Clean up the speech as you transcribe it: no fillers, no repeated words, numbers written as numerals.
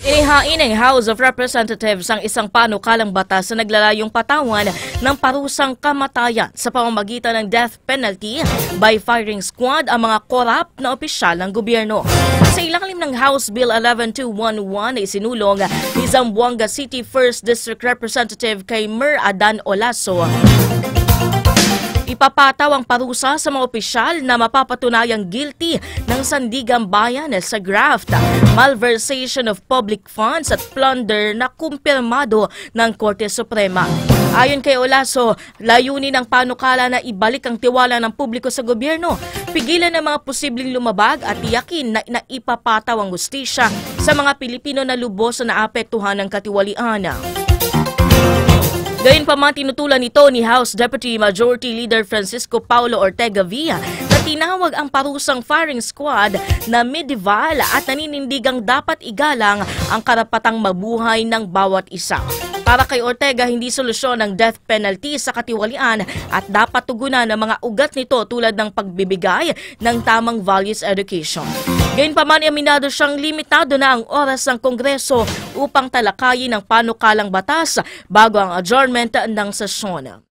Inihain ng House of Representatives ang isang panukalang batas na naglalayong patawan ng parusang kamatayan sa pamamagitan ng death penalty by firing squad ang mga korap na opisyal ng gobyerno. Sa ilalim ng House Bill 11211 na isinulong ni Zamboanga City 1st District Representative kay Mer Adan Olaso, ipapataw ang parusa sa mga opisyal na mapapatunayang guilty ng sandigang bayan sa graft, malversation of public funds at plunder na kumpirmado ng Korte Suprema. Ayon kay Olaso, layunin ng panukala na ibalik ang tiwala ng publiko sa gobyerno, pigilan ang mga posibleng lumabag at tiyakin na ipapataw ang hustisya sa mga Pilipino na lubos na naapektuhan ng katiwalian. Gayunpaman, tinutulan nito ni House Deputy Majority Leader Francisco Paulo Ortega Villa na tinawag ang parusang firing squad na medieval at naninindigang dapat igalang ang karapatang mabuhay ng bawat isa. Para kay Ortega, hindi solusyon ang death penalty sa katiwalian at dapat tugunan ng mga ugat nito tulad ng pagbibigay ng tamang values education. Gayunpaman, aminado siyang limitado na ang oras ng Kongreso upang talakayin ang panukalang batas bago ang adjournment ng sesyon.